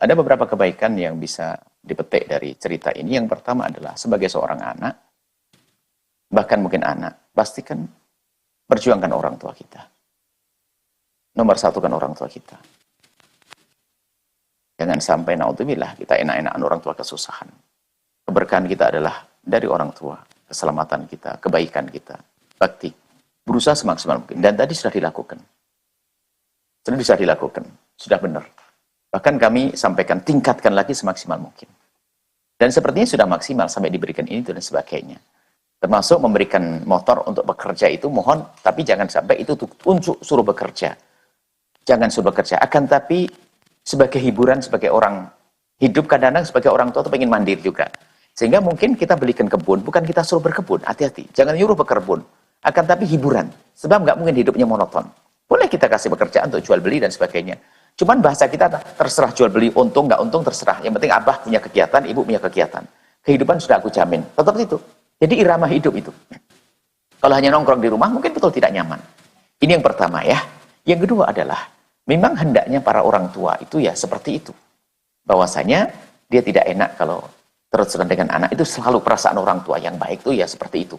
Ada beberapa kebaikan yang bisa dipetik dari cerita ini. Yang pertama adalah sebagai seorang anak, bahkan mungkin anak, pastikan perjuangkan orang tua kita. Nomor satu kan orang tua kita. Jangan sampai naudzubillah kita enak-enakan orang tua kesusahan. Keberkahan kita adalah dari orang tua, keselamatan kita, kebaikan kita, bakti. Berusaha semaksimal mungkin. Dan tadi sudah dilakukan. Sudah dilakukan. Sudah benar. Bahkan kami sampaikan, tingkatkan lagi semaksimal mungkin. Dan sepertinya sudah maksimal sampai diberikan ini dan sebagainya. Termasuk memberikan motor untuk bekerja itu mohon, tapi jangan sampai itu untuk suruh bekerja. Jangan suruh bekerja. Akan tapi sebagai hiburan, sebagai orang hidup kadang-kadang sebagai orang tua itu pengen mandiri juga. Sehingga mungkin kita belikan kebun, bukan kita suruh berkebun. Hati-hati, jangan nyuruh berkebun. Akan tapi hiburan. Sebab nggak mungkin hidupnya monoton. Boleh kita kasih pekerjaan untuk jual beli dan sebagainya. Cuman bahasa kita terserah jual beli, untung nggak untung terserah. Yang penting abah punya kegiatan, ibu punya kegiatan. Kehidupan sudah aku jamin. Tetap itu. Jadi irama hidup itu. Kalau hanya nongkrong di rumah mungkin betul tidak nyaman. Ini yang pertama ya. Yang kedua adalah memang hendaknya para orang tua itu ya seperti itu. Bahwasanya dia tidak enak kalau terus terang dengan anak itu selalu perasaan orang tua yang baik itu ya seperti itu.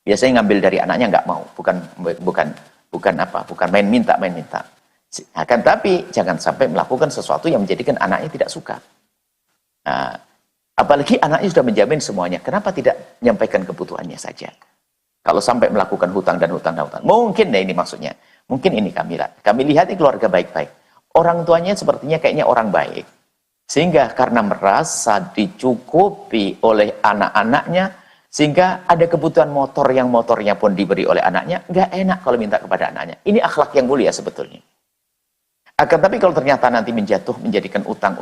Biasanya ngambil dari anaknya nggak mau, bukan main minta. Akan tapi jangan sampai melakukan sesuatu yang menjadikan anaknya tidak suka. Nah, apalagi anaknya sudah menjamin semuanya, kenapa tidak menyampaikan kebutuhannya saja? Kalau sampai melakukan hutang, mungkin ya ini maksudnya. Mungkin ini kami lihat ini keluarga baik-baik. Orang tuanya sepertinya kayaknya orang baik. Sehingga karena merasa dicukupi oleh anak-anaknya, sehingga ada kebutuhan motor yang motornya pun diberi oleh anaknya, nggak enak kalau minta kepada anaknya. Ini akhlak yang mulia sebetulnya. Akan tapi kalau ternyata nanti menjadikan utang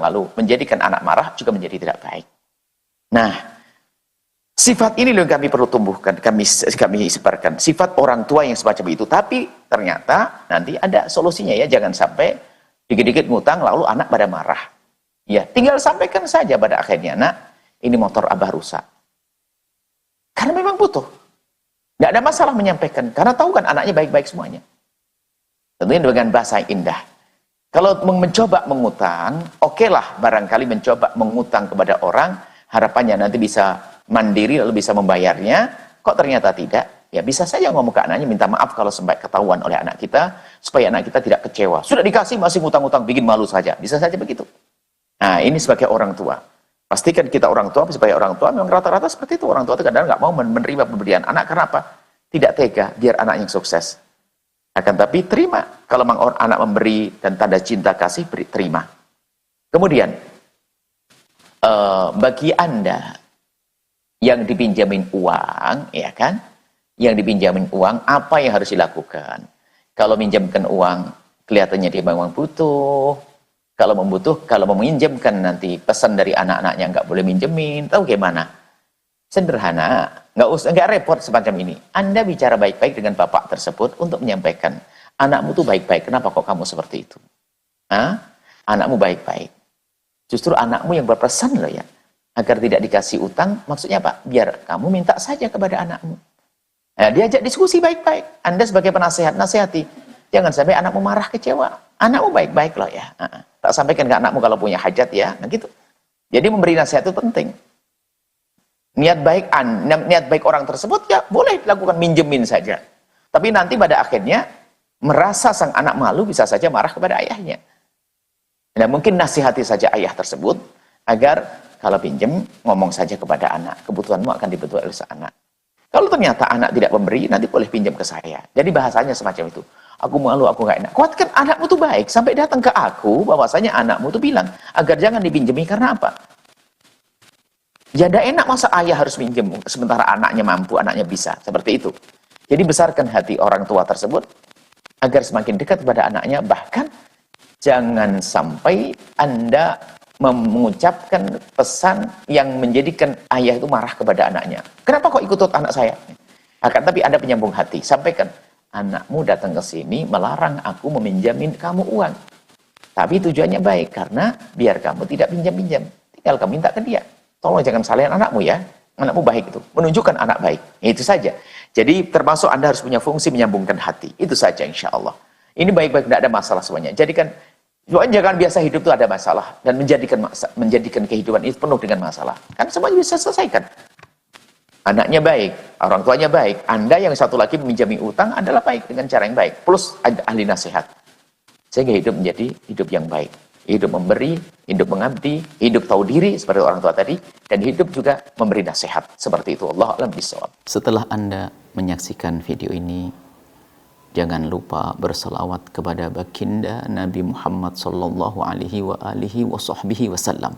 lalu menjadikan anak marah juga menjadi tidak baik. Nah, sifat ini yang kami perlu tumbuhkan, kami sebarkan. Sifat orang tua yang semacam itu. Tapi ternyata nanti ada solusinya ya. Jangan sampai dikit-dikit ngutang lalu anak pada marah. Ya, tinggal sampaikan saja pada akhirnya, nak, ini motor abah rusak. Karena memang butuh. Nggak ada masalah menyampaikan. Karena tahu kan anaknya baik-baik semuanya. Tentunya dengan bahasa yang indah. Kalau mencoba mengutang, okelah barangkali mencoba mengutang kepada orang, harapannya nanti bisa mandiri lalu bisa membayarnya. Kok ternyata tidak? Ya bisa saja ngomong ke anaknya, minta maaf kalau sampai ketahuan oleh anak kita, supaya anak kita tidak kecewa. Sudah dikasih masih ngutang-ngutang, bikin malu saja. Bisa saja begitu. Nah ini sebagai orang tua. Pastikan kita orang tua, sebagai orang tua, memang rata-rata seperti itu. Orang tua itu kadang-kadang nggak mau menerima pemberian anak. Karena apa? Tidak tega, biar anaknya sukses. Akan tapi terima. Kalau memang anak memberi dan tanda cinta kasih, terima. Kemudian, bagi Anda yang dipinjamin uang, ya kan? Yang dipinjamin uang, apa yang harus dilakukan? Kalau minjamkan uang, kelihatannya dia memang butuh. Kalau meminjamkan nanti pesan dari anak-anaknya nggak boleh minjemin, tahu gimana? Sederhana, nggak repot semacam ini. Anda bicara baik-baik dengan bapak tersebut untuk menyampaikan, anakmu tuh baik-baik, kenapa kok kamu seperti itu? Hah? Anakmu baik-baik. Justru anakmu yang berpesan loh ya, agar tidak dikasih utang, maksudnya apa? Biar kamu minta saja kepada anakmu. Nah, diajak diskusi baik-baik. Anda sebagai penasehat, nasihati. Jangan sampai anakmu marah, kecewa. Anakmu baik-baik loh ya. Tak sampaikan ke anakmu kalau punya hajat ya, nah gitu. Jadi memberi nasihat itu penting. Niat baik orang tersebut ya boleh dilakukan, minjemin saja. Tapi nanti pada akhirnya merasa sang anak malu, bisa saja marah kepada ayahnya. Nah mungkin nasihati saja ayah tersebut agar kalau pinjam ngomong saja kepada anak, kebutuhanmu akan dibutuhkan oleh anak. Kalau ternyata anak tidak memberi, nanti boleh pinjam ke saya. Jadi bahasanya semacam itu. Aku malu, aku nggak enak. Kuatkan anakmu tuh baik sampai datang ke aku, bahwasanya anakmu tuh bilang agar jangan dipinjemi. Karena apa? Ya tidak enak masa ayah harus pinjam sementara anaknya mampu, anaknya bisa. Seperti itu. Jadi besarkan hati orang tua tersebut agar semakin dekat kepada anaknya. Bahkan jangan sampai Anda mengucapkan pesan yang menjadikan ayah itu marah kepada anaknya. Kenapa kok ikut anak saya? Akan tapi Anda penyambung hati. Sampaikan, anakmu datang ke sini melarang aku meminjamin kamu uang. Tapi tujuannya baik, karena biar kamu tidak pinjam-pinjam. Tinggal kamu minta ke dia. Tolong jangan salahin anakmu ya. Anakmu baik itu. Menunjukkan anak baik. Itu saja. Jadi termasuk Anda harus punya fungsi menyambungkan hati. Itu saja insya Allah. Ini baik-baik, tidak ada masalah semuanya. Jadikan Soalnya jangan biasa hidup itu ada masalah dan menjadikan kehidupan itu penuh dengan masalah. Kan semuanya bisa selesaikan. Anaknya baik, orang tuanya baik. Anda yang satu lagi meminjami utang adalah baik dengan cara yang baik. Plus ada ahli nasihat. Sehingga hidup menjadi hidup yang baik. Hidup memberi, hidup mengabdi, hidup tahu diri seperti orang tua tadi. Dan hidup juga memberi nasihat. Seperti itu. Allah a'lam bishawab. Setelah Anda menyaksikan video ini, jangan lupa berselawat kepada baginda Nabi Muhammad sallallahu alaihi wa alihi wa sahbihi wasallam.